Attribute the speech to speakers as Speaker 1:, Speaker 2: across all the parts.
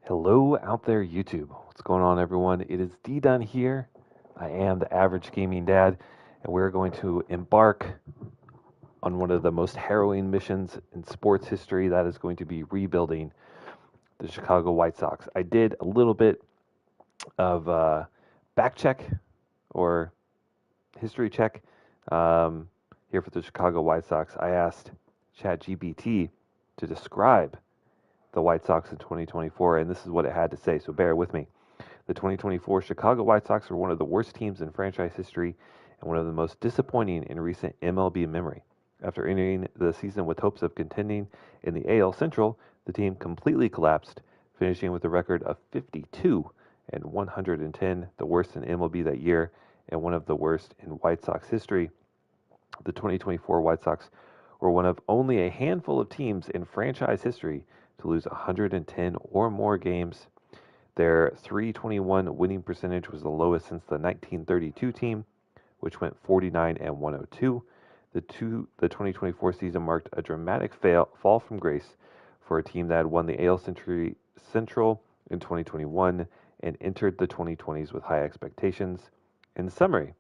Speaker 1: Hello out there, YouTube. What's going on, everyone? It is D Dunn here. I am the average gaming dad, and we're going to embark on one of the most harrowing missions in sports history. That is going to be rebuilding the Chicago White Sox. I did a little bit of back check or history check here for the Chicago White Sox. I asked ChatGPT to describe the White Sox in 2024, and this is what it had to say, so bear with me. The 2024 Chicago White Sox were one of the worst teams in franchise history and one of the most disappointing in recent MLB memory. After entering the season with hopes of contending in the AL Central, the team completely collapsed, finishing with a record of 52 and 110, the worst in MLB that year and one of the worst in White Sox history. The 2024 White Sox were one of only a handful of teams in franchise history to lose 110 or more games. Their .321 winning percentage was the lowest since the 1932 team, which went 49 and 102. The 2024 season marked a dramatic fall from grace for a team that had won the AL Central in 2021 and entered the 2020s with high expectations. In summary,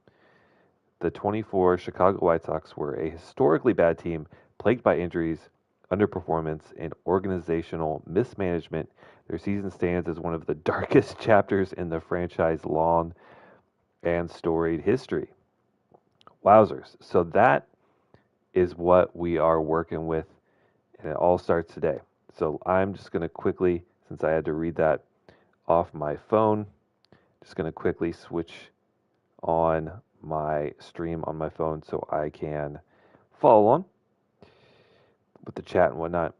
Speaker 1: the 24 Chicago White Sox were a historically bad team plagued by injuries, underperformance, and organizational mismanagement. Their season stands as one of the darkest chapters in the franchise's long and storied history. Wowzers. So that is what we are working with, and it all starts today. So I'm just going to quickly, since I had to read that off my phone, just going to quickly switch on my stream on my phone so I can follow along with the chat and whatnot.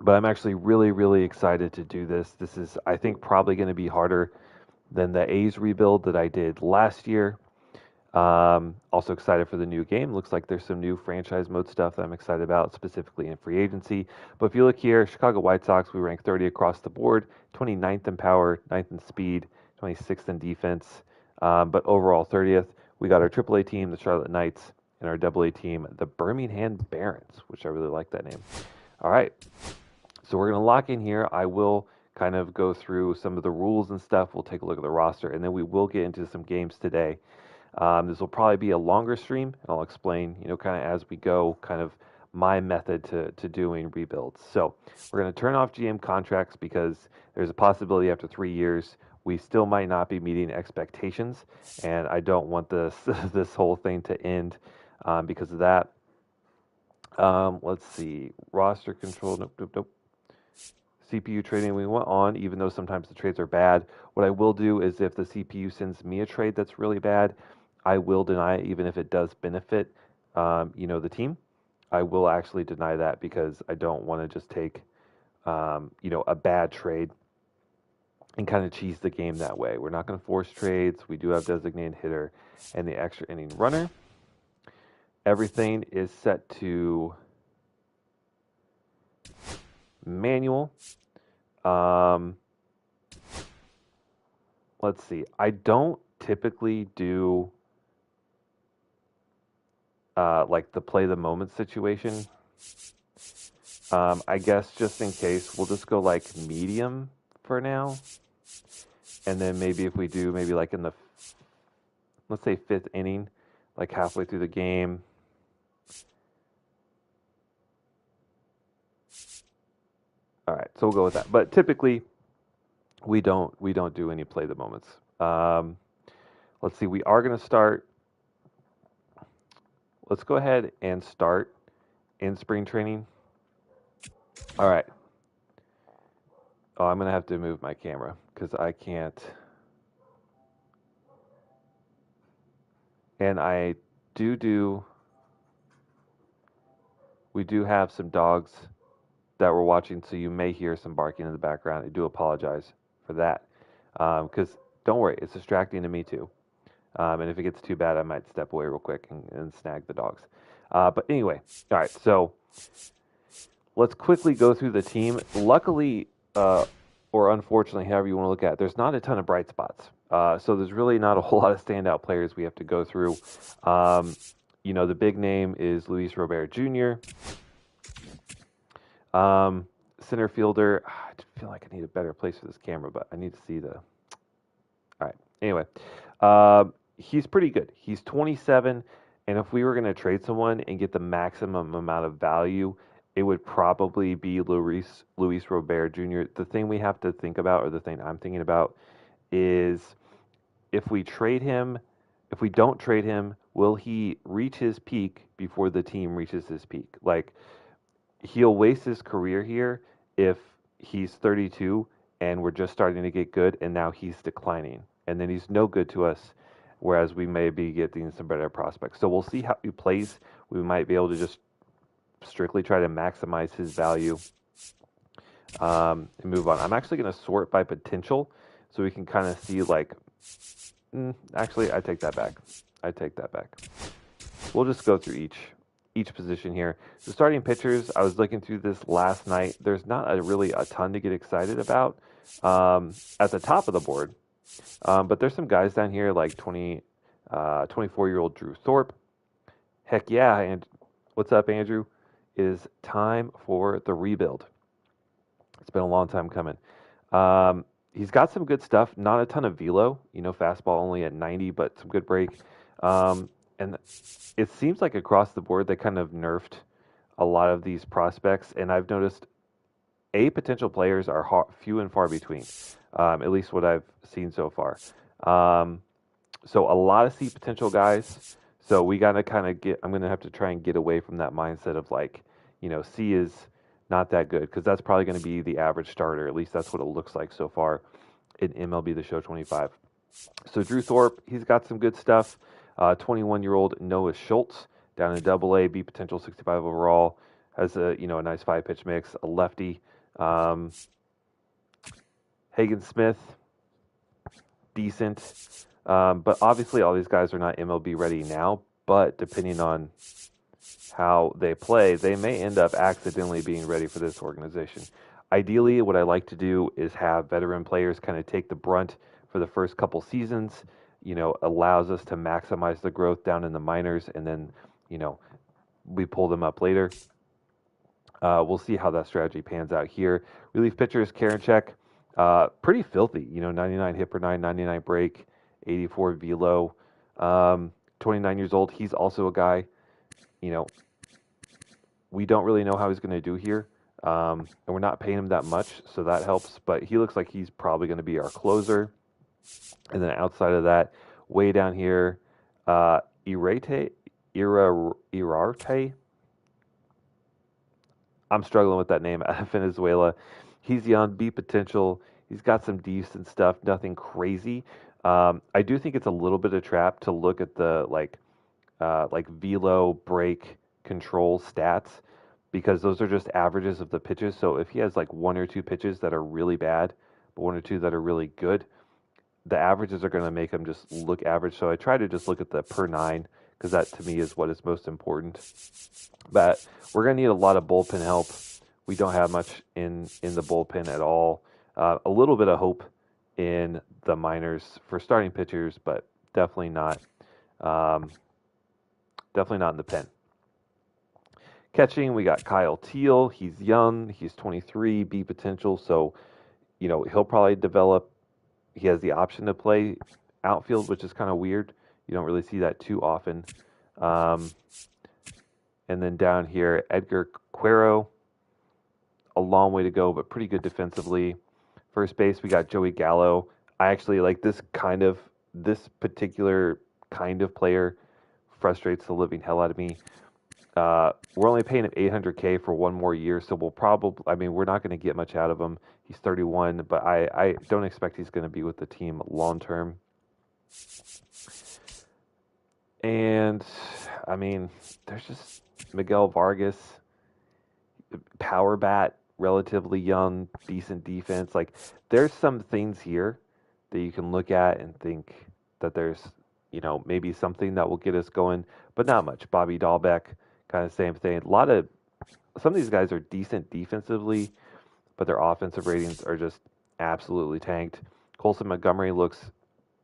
Speaker 1: But I'm actually really, really excited to do this. This is, I think, probably going to be harder than the A's rebuild that I did last year. Also excited for the new game. Looks like there's some new franchise mode stuff that I'm excited about, specifically in free agency. But if you look here, Chicago White Sox, we rank 30 across the board, 29th in power, 9th in speed, 26th in defense, but overall 30th. We got our AAA team, the Charlotte Knights, and our AA team, the Birmingham Barons, which I really like that name. All right, so we're going to lock in here. I will kind of go through some of the rules and stuff. We'll take a look at the roster, and then we will get into some games today. This will probably be a longer stream, and I'll explain, kind of as we go, kind of my method to doing rebuilds. So we're going to turn off GM contracts because there's a possibility after 3 years we still might not be meeting expectations, and I don't want this this whole thing to end because of that. Let's see, roster control. Nope. CPU trading we went on, even though sometimes the trades are bad. What I will do is if the CPU sends me a trade that's really bad, I will deny it, even if it does benefit, the team. I will actually deny that because I don't want to just take, a bad trade and kind of cheese the game that way. We're not going to force trades. We do have designated hitter and the extra inning runner. Everything is set to manual. Let's see. I don't typically do like the play the moment situation. I guess just in case, we'll just go like medium for now. And then maybe if we do maybe like in the, let's say 5th inning, like halfway through the game. All right, so we'll go with that. But typically, we don't do any play the moments. Let's see. We are going to start. Let's go ahead and start in spring training. All right. Oh, I'm going to have to move my camera because I can't. And we do have some dogs that we're watching, so you may hear some barking in the background. I do apologize for that, because don't worry, it's distracting to me too. And if it gets too bad, I might step away real quick and snag the dogs. But anyway, all right, so let's quickly go through the team. Luckily, or unfortunately, however you want to look at it, there's not a ton of bright spots. So there's really not a whole lot of standout players we have to go through. The big name is Luis Robert Jr. Center fielder. I feel like I need a better place for this camera, but I need to see the. All right. Anyway, he's pretty good. He's 27, and if we were going to trade someone and get the maximum amount of value, it would probably be Luis Robert Jr. The thing we have to think about, or the thing I'm thinking about, is if we trade him, if we don't trade him, will he reach his peak before the team reaches his peak? Like, he'll waste his career here if he's 32 and we're just starting to get good and now he's declining. And then he's no good to us, whereas we may be getting some better prospects. So we'll see how he plays. We might be able to just strictly try to maximize his value and move on. I'm actually going to sort by potential so we can kind of see like, actually, I take that back. I take that back. We'll just go through each position here. The starting pitchers, I was looking through this last night. There's not really a ton to get excited about at the top of the board. But there's some guys down here like 24-year-old Drew Thorpe. Heck yeah, and what's up, Andrew? It is time for the rebuild. It's been a long time coming. He's got some good stuff. Not a ton of velo. Fastball only at 90, but some good break. And it seems like across the board they kind of nerfed a lot of these prospects. And I've noticed potential players are few and far between, at least what I've seen so far. So a lot of C potential guys. So we got to kind of I'm going to have to try and get away from that mindset of like, C is not that good, because that's probably going to be the average starter. At least that's what it looks like so far in MLB The Show 25. So Drew Thorpe, he's got some good stuff. 21-year-old Noah Schultz down in AA, B potential 65 overall, has a nice 5-pitch mix, a lefty. Hagen Smith, decent, but obviously all these guys are not MLB ready now. But depending on how they play, they may end up accidentally being ready for this organization. Ideally, what I like to do is have veteran players kind of take the brunt for the first couple seasons. Allows us to maximize the growth down in the minors, and then, we pull them up later. We'll see how that strategy pans out here. Relief pitchers, Karinchak, pretty filthy. 99 hit per 9, 99 break, 84 velo. 29 years old. He's also a guy, we don't really know how he's going to do here. And we're not paying him that much, so that helps. But he looks like he's probably going to be our closer. And then outside of that, way down here, Irarte. I'm struggling with that name, out of Venezuela. He's young, B potential. He's got some decent stuff, nothing crazy. I do think it's a little bit of a trap to look at the like velo, break, control stats, because those are just averages of the pitches. So if he has like one or two pitches that are really bad, but one or two that are really good, the averages are going to make him just look average. So I try to just look at the per 9, because that to me is what is most important. But we're going to need a lot of bullpen help. We don't have much in the bullpen at all. A little bit of hope in the minors for starting pitchers, but definitely not in the pen. Catching, we got Kyle Teal. He's young. He's 23, B potential. So, he'll probably develop. He has the option to play outfield, which is kind of weird. You don't really see that too often. And then down here, Edgar Cuero. A long way to go, but pretty good defensively. First base, we got Joey Gallo. I actually like this particular kind of player. Frustrates the living hell out of me. We're only paying him $800K for one more year, so we're not going to get much out of him. He's 31, but I don't expect he's going to be with the team long term. And, there's just Miguel Vargas, power bat, relatively young, decent defense. Like, there's some things here that you can look at and think that there's, maybe something that will get us going, but not much. Bobby Dahlbeck, kind of same thing. Some of these guys are decent defensively, but their offensive ratings are just absolutely tanked. Colson Montgomery looks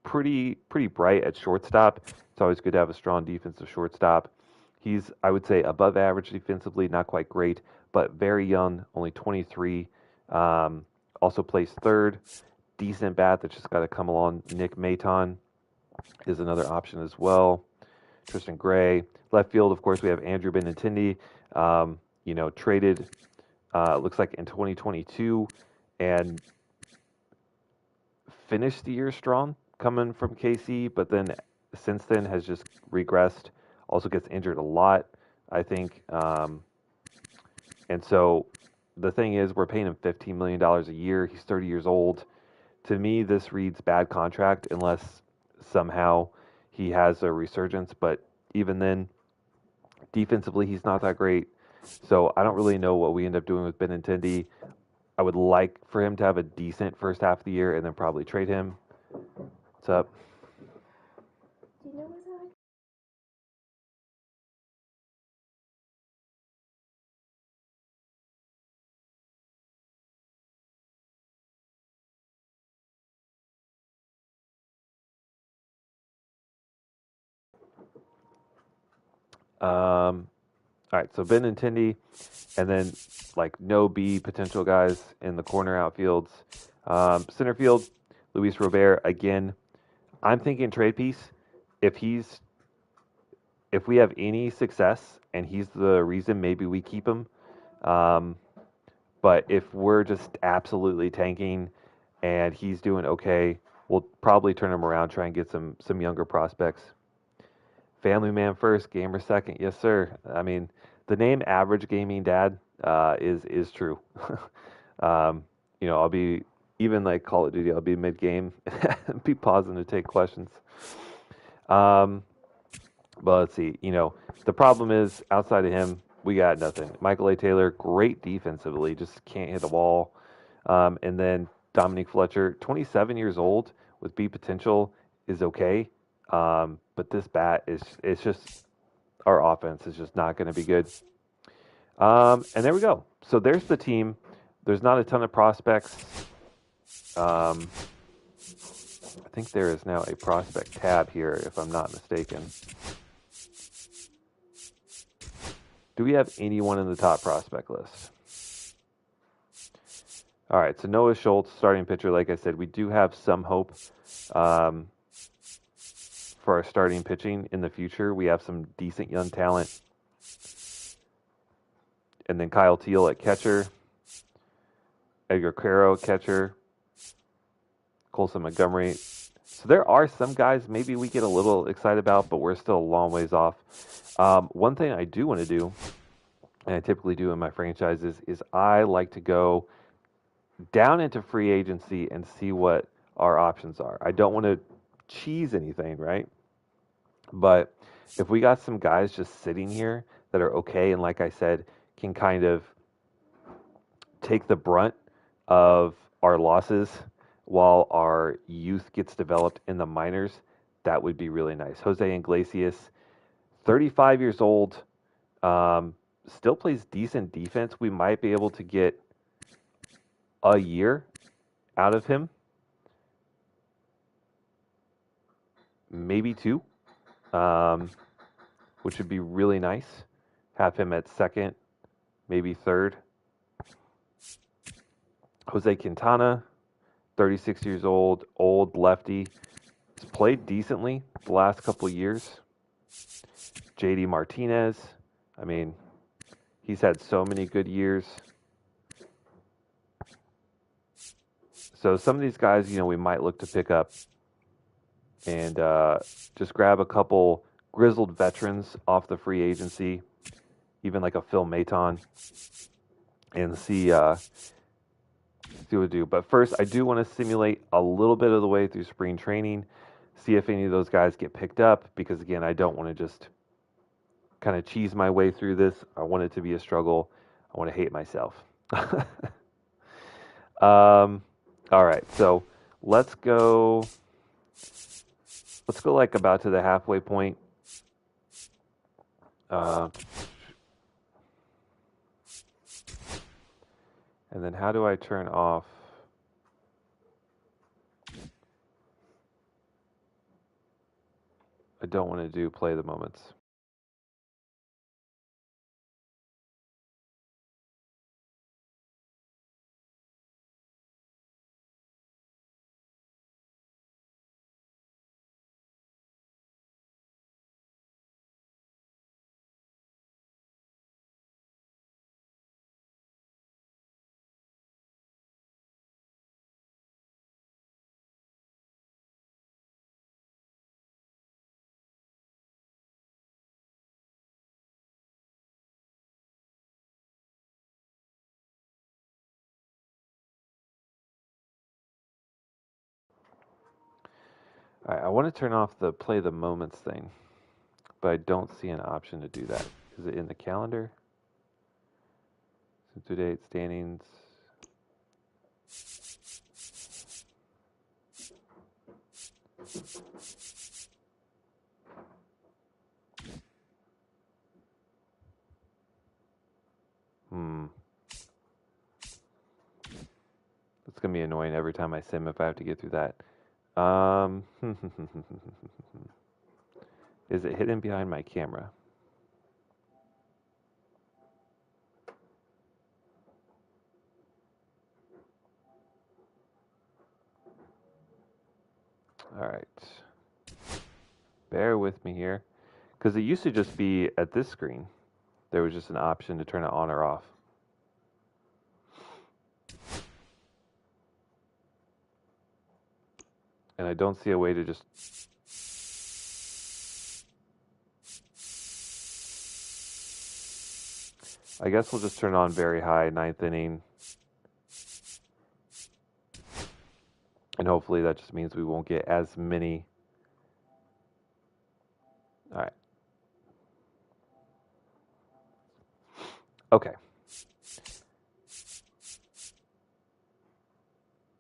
Speaker 1: pretty bright at shortstop. It's always good to have a strong defensive shortstop. He's, I would say, above average defensively, not quite great, but very young, only 23. Also plays third. Decent bat that's just got to come along. Nick Maton is another option as well. Tristan Gray. Left field, of course, we have Andrew Benintendi. Traded, looks like in 2022, and finished the year strong coming from KC, but then since then has just regressed. Also gets injured a lot, I think. And so the thing is, we're paying him $15 million a year. He's 30 years old. To me, this reads bad contract unless somehow he has a resurgence. But even then, defensively, he's not that great. So I don't really know what we end up doing with Benintendi. I would like for him to have a decent first half of the year and then probably trade him. What's up?
Speaker 2: Do you know what's happening?
Speaker 1: All right, so Benintendi, and then like no B potential guys in the corner outfields. Center field, Luis Robert again. I'm thinking trade piece. If he's if we have any success and he's the reason, maybe we keep him. Um, but if we're just absolutely tanking and he's doing okay, we'll probably turn him around, try and get some younger prospects. Family man first, gamer second. Yes, sir. I mean, the name Average Gaming Dad is true. I'll be even like Call of Duty. I'll be mid game, be pausing to take questions. Um, but let's see. The problem is outside of him, we got nothing. Michael A. Taylor, great defensively, just can't hit the ball. And then Dominique Fletcher, 27 years old with B potential, is okay. But this bat it's just our offense is just not going to be good. And there we go. So there's the team. There's not a ton of prospects. I think there is now a prospect tab here, if I'm not mistaken. Do we have anyone in the top prospect list? All right, so Noah Schultz, starting pitcher. Like I said, we do have some hope for our starting pitching in the future. We have some decent young talent. And then Kyle Teal at catcher. Edgar Quero, catcher. Colson Montgomery. So there are some guys maybe we get a little excited about, but we're still a long ways off. One thing I do want to do, and I typically do in my franchises, is I like to go down into free agency and see what our options are. I don't want to cheese anything, right? But if we got some guys just sitting here that are okay, and like I said, can kind of take the brunt of our losses while our youth gets developed in the minors, that would be really nice. Jose Iglesias, 35 years old, still plays decent defense. We might be able to get a year out of him, maybe two, which would be really nice. Have him at second, maybe third. Jose Quintana, 36 years old lefty. He's played decently the last couple of years. JD Martinez, I mean, he's had so many good years. So some of these guys, we might look to pick up and just grab a couple grizzled veterans off the free agency, even like a Phil Maton, and see what we do. But first, I do want to simulate a little bit of the way through spring training, see if any of those guys get picked up, because again, I don't want to just kind of cheese my way through this. I want it to be a struggle. I want to hate myself. All right, so let's go like about to the halfway point. And then how do I turn off? I don't want to do play the moments. All right, I want to turn off the play the moments thing, but I don't see an option to do that. Is it in the calendar? So to date, standings. It's going to be annoying every time I sim if I have to get through that. Is it hidden behind my camera? All right. Bear with me here. Because it used to just be at this screen. There was just an option to turn it on or off. And I don't see a way to just... I guess we'll just turn it on very high, 9th inning. And hopefully that just means we won't get as many. All right. Okay.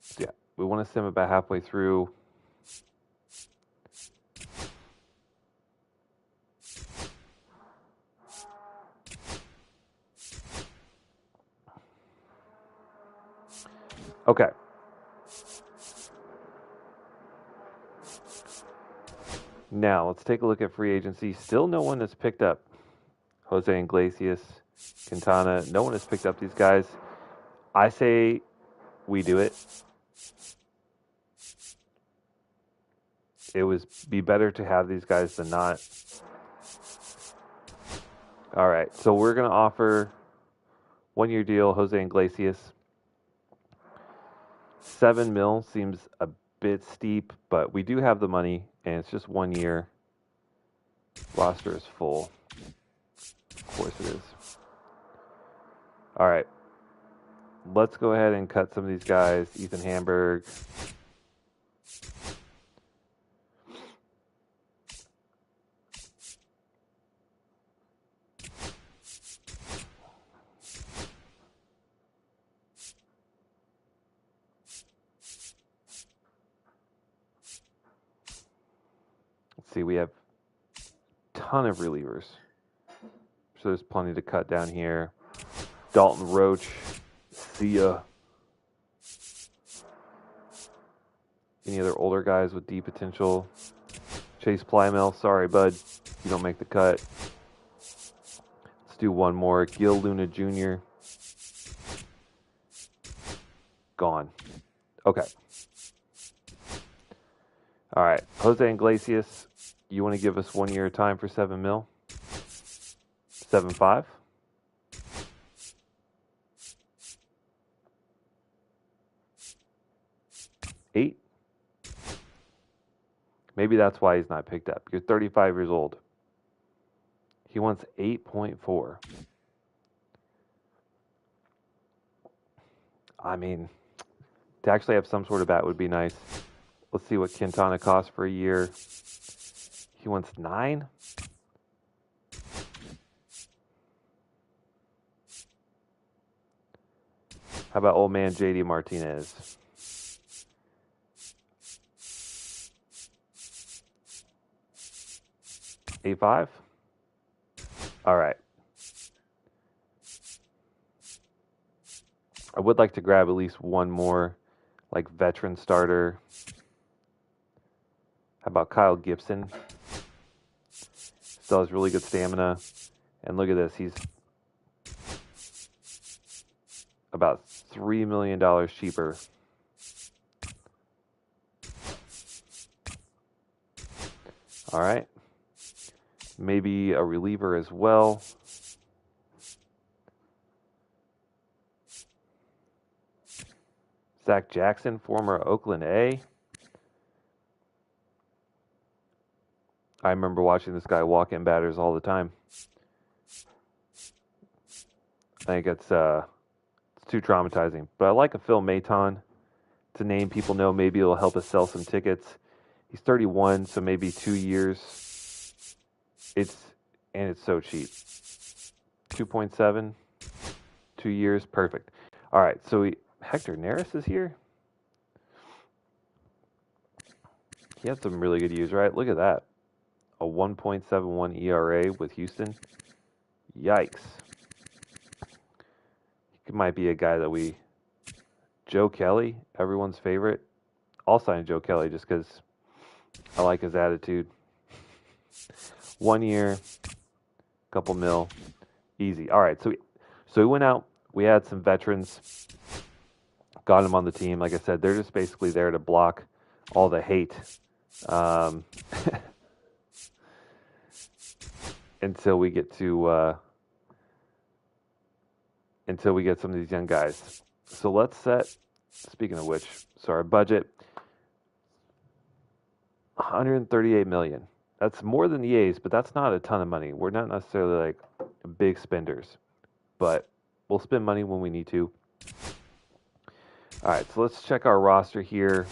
Speaker 1: So yeah, we want to sim about halfway through. Okay. Now, let's take a look at free agency. Still no one has picked up Jose Iglesias, Quintana. No one has picked up these guys. I say we do it. It would be better to have these guys than not. All right, so we're going to offer 1-year deal, Jose Iglesias. $7 million seems a bit steep, but we do have the money, and it's just 1 year. Roster is full. Of course it is. All right. Let's go ahead and cut some of these guys. Ethan Hamburg. Let's see, we have a ton of relievers. So there's plenty to cut down here. Dalton Roach. See ya. Any other older guys with deep potential? Chase Plymell, sorry, bud. You don't make the cut. Let's do one more. Gil Luna Jr. Gone. Okay. All right. Jose Iglesias, you want to give us 1 year time for $7 million? 7.5? 8? Maybe that's why he's not picked up. You're 35 years old. He wants 8.4. I mean, to actually have some sort of bat would be nice. Let's see what Quintana costs for a year. He wants 9? How about old man JD Martinez? $8.5? All right. I would like to grab at least one more, like, veteran starter. How about Kyle Gibson? Still has really good stamina. And look at this. He's about $3 million cheaper. All right. Maybe a reliever as well. Zach Jackson, former Oakland A. I remember watching this guy walk in batters all the time. I think it's too traumatizing. But I like a Phil Maton. It's a name people know. Maybe it'll help us sell some tickets. He's 31, so maybe 2 years. It's so cheap. 2.7, 2 years, perfect. All right, so Hector Neris is here. He had some really good years, right? Look at that. A 1.71 ERA with Houston. Yikes. He might be a guy that we... Joe Kelly, everyone's favorite. I'll sign Joe Kelly just because I like his attitude. 1 year, couple mil, easy. All right, so we went out. We had some veterans, got them on the team. Like I said, they're just basically there to block all the hate until we get some of these young guys. So let's set. Speaking of which, so our budget, 138 million. That's more than the A's, but that's not a ton of money. We're not necessarily like big spenders, but we'll spend money when we need to. All right, so let's check our roster here.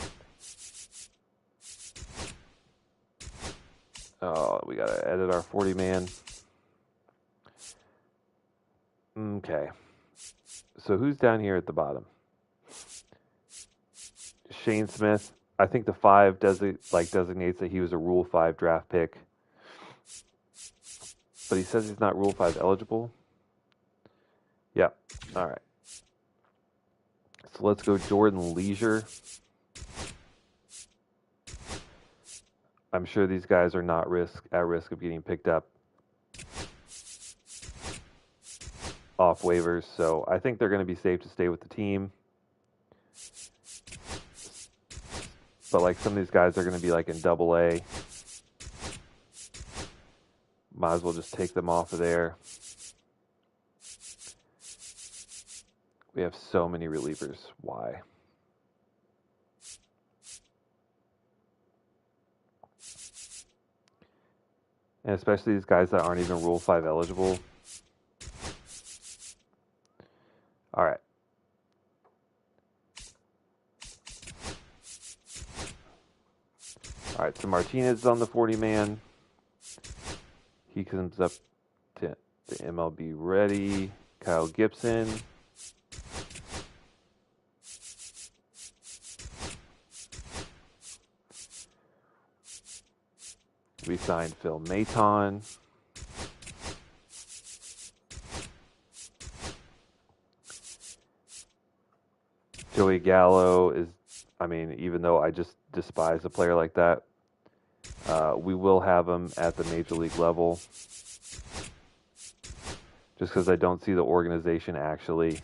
Speaker 1: Oh, we got to edit our 40-man. Okay. So who's down here at the bottom? Shane Smith. I think the 5 designates that he was a Rule 5 draft pick. But he says he's not Rule 5 eligible. Yeah. All right. So let's go Jordan Leisure. I'm sure these guys are not at risk of getting picked up off waivers, so I think they're going to be safe to stay with the team. But like some of these guys are going to be like in AA. Might as well just take them off of there. We have so many relievers. Why? And especially these guys that aren't even Rule 5 eligible. All right. All right, so Martinez is on the 40-man. He comes up to the MLB ready. Kyle Gibson. We signed Phil Maton. Joey Gallo is, I mean, even though I just despise a player like that, we will have him at the major league level. Just because I don't see the organization actually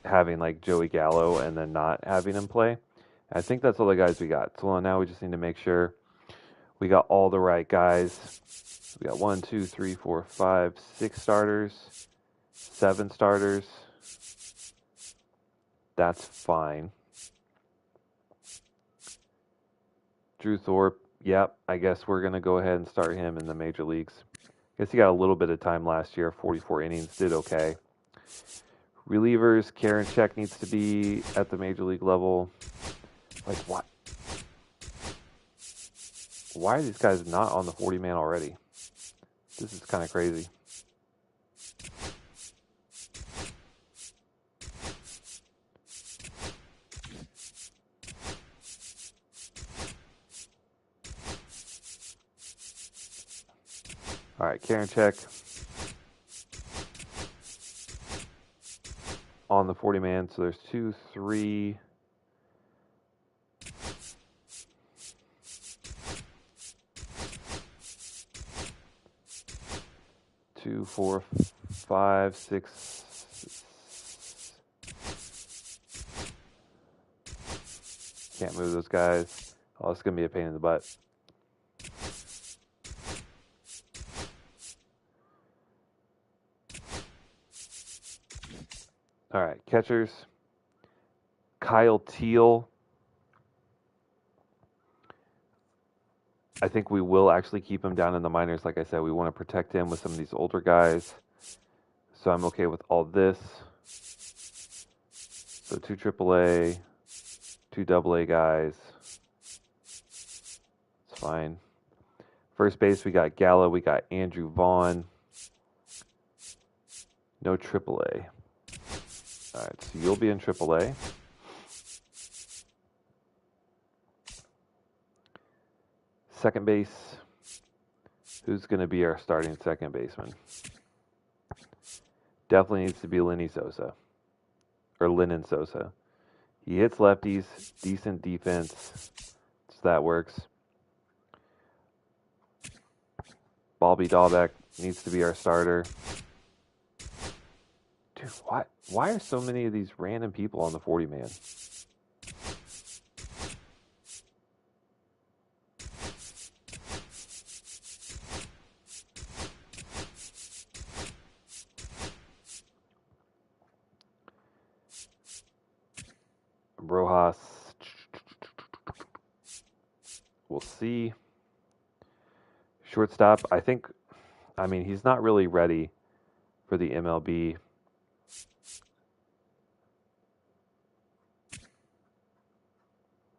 Speaker 1: having like Joey Gallo and then not having him play. I think that's all the guys we got. So now we just need to make sure we got all the right guys. We got 1, 2, 3, 4, 5, 6 starters, 7 starters. That's fine. Drew Thorpe, yep, I guess we're going to go ahead and start him in the major leagues. I guess he got a little bit of time last year, 44 innings, did okay. Relievers, Karen Check needs to be at the major league level. Like, what? Why are these guys not on the 40-man already? This is kind of crazy. All right, Karen Check on the 40-man. So there's 2, 3... 2, 4, 5, 6. Can't move those guys. Oh, it's going to be a pain in the butt. All right, catchers. Kyle Teal. I think we will actually keep him down in the minors. Like I said, we want to protect him with some of these older guys. So I'm okay with all this. So 2 AAA, 2 AA guys. It's fine. First base, we got Gallo. We got Andrew Vaughn. No AAA. All right, so you'll be in AAA. Second base. Who's going to be our starting second baseman? Definitely needs to be Lenny Sosa. Or Lennon Sosa. He hits lefties. Decent defense. So that works. Bobby Dahlbeck needs to be our starter. Dude, why are so many of these random people on the 40-man? Rojas. We'll see. Shortstop, I mean, he's not really ready for the MLB.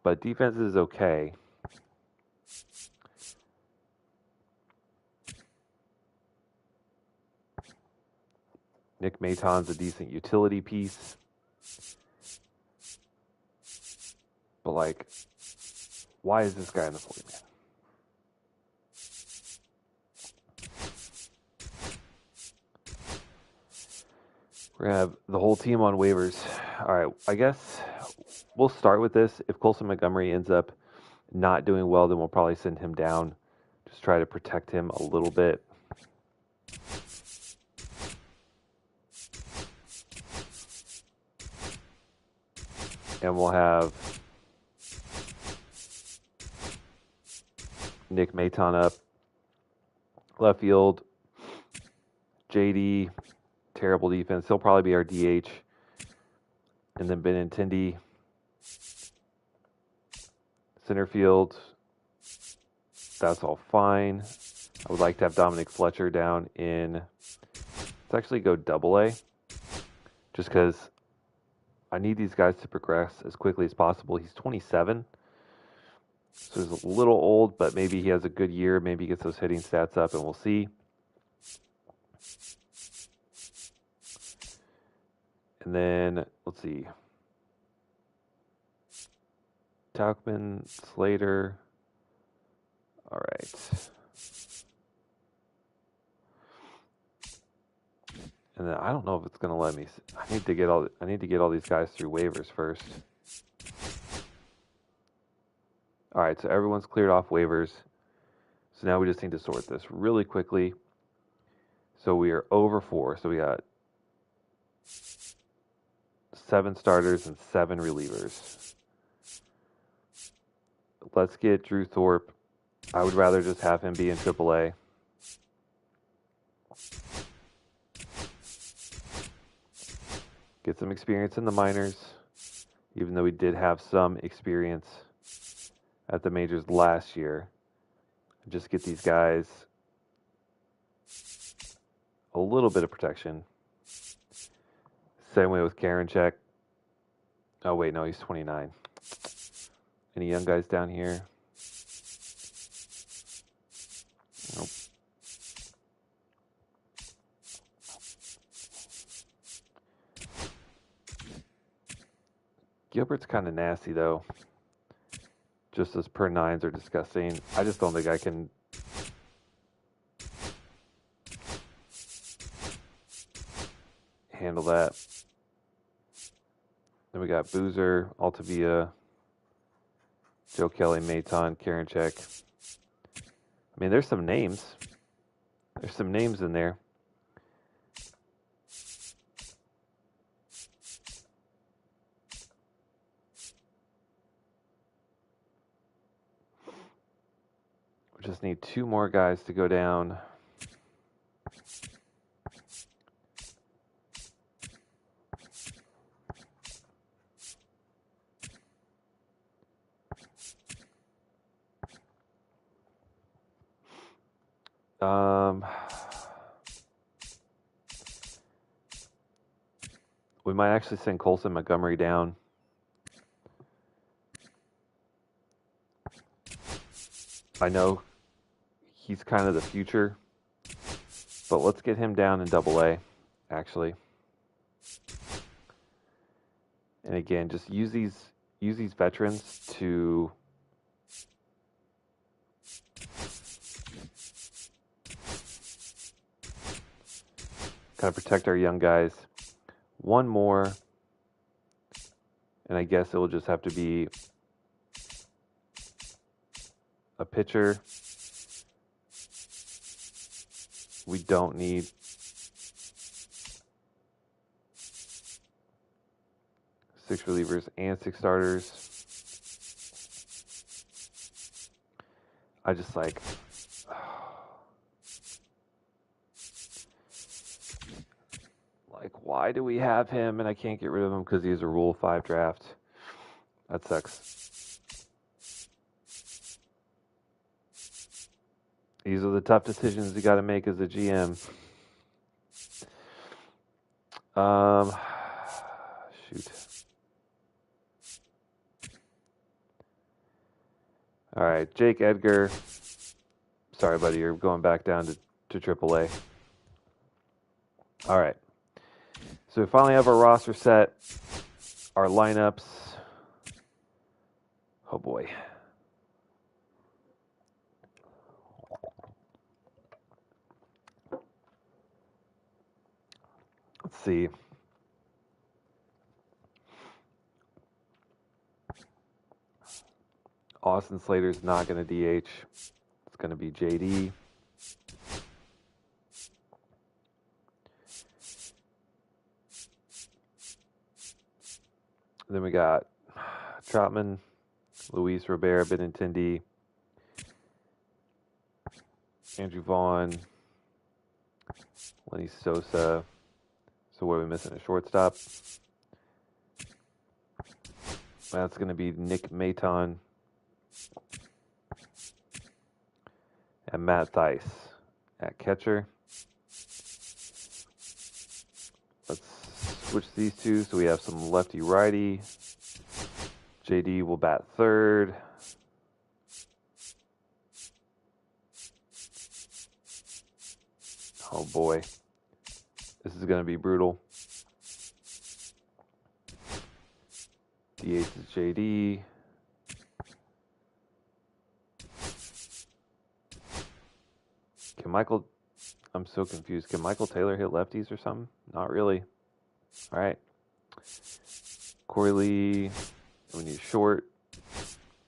Speaker 1: But defense is okay. Nick Maton's a decent utility piece. But, like, why is this guy in the 40-man? We're going to have the whole team on waivers. All right, I guess we'll start with this. If Colson Montgomery ends up not doing well, then we'll probably send him down. Just try to protect him a little bit. And we'll have Nick Maton up. Left field, JD, terrible defense. He'll probably be our DH. And then Benintendi. Center field, that's all fine. I would like to have Dominic Fletcher down in, let's actually go AA. Just because I need these guys to progress as quickly as possible. He's 27. So he's a little old, but maybe he has a good year. Maybe he gets those hitting stats up, and we'll see. And then, let's see. Tauchman, Slater. All right. And then I don't know if it's going to let me. I need to get all these guys through waivers first. All right, so everyone's cleared off waivers. So now we just need to sort this really quickly. So we are over 4. So we got 7 starters and 7 relievers. Let's get Drew Thorpe. I would rather just have him be in AAA. Get some experience in the minors, even though we did have some experience at the majors last year. Just get these guys a little bit of protection. Same way with Karinchak. Oh, wait, no, he's 29. Any young guys down here? Nope. Gilbert's kind of nasty, though. Just as per 9s are disgusting. I just don't think I can handle that. Then we got Boozer, Altavia, Joe Kelly, Maton, Karinchak. I mean, there's some names. There's some names in there. We just need 2 more guys to go down. We might actually send Colson Montgomery down. I know he's kind of the future, but let's get him down in Double A, actually. And again, just use these veterans to kind of protect our young guys. One more, and I guess it will just have to be a pitcher. We don't need six relievers and six starters. I just like why do we have him and I can't get rid of him because he's a Rule 5 draft? That sucks. These are the tough decisions you got to make as a GM. Shoot. All right, Jake Edgar. Sorry, buddy, you're going back down to AAA. All right. So we finally have our roster set, our lineups. Oh boy. Let's see. Austin Slater's not going to DH. It's going to be JD. Then we got Trotman, Luis Robert, Benintendi, Andrew Vaughn, Lenny Sosa. So what are we missing? A shortstop. That's going to be Nick Maton and Matt Thaiss at catcher. Let's switch these two so we have some lefty-righty. JD will bat third. Oh boy. This is going to be brutal. DH is JD. I'm so confused. Can Michael Taylor hit lefties or something? Not really. All right. Corey Lee. We need short.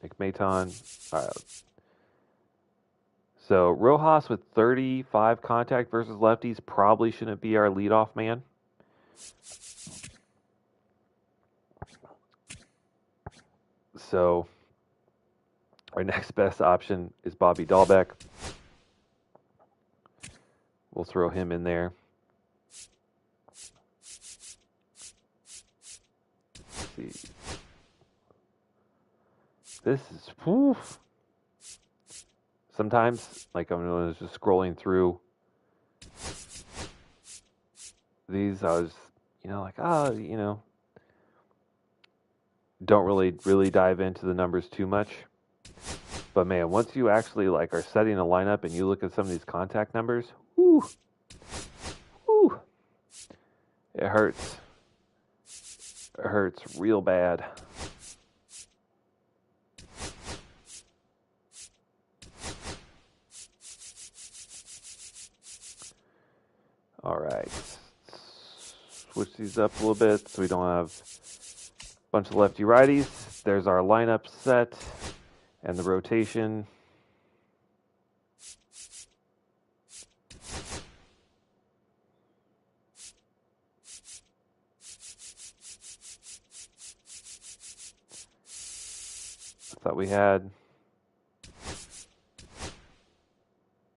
Speaker 1: Nick Maton. All right. So Rojas with 35 contact versus lefties probably shouldn't be our leadoff man. So our next best option is Bobby Dahlbeck. We'll throw him in there. Let's see. This is oof. Sometimes, like I'm just scrolling through these, I was, don't really dive into the numbers too much. But man, once you actually are setting a lineup and you look at some of these contact numbers, whoo, it hurts. It hurts real bad. All right, switch these up a little bit so we don't have a bunch of lefty-righties. There's our lineup set and the rotation. I thought we had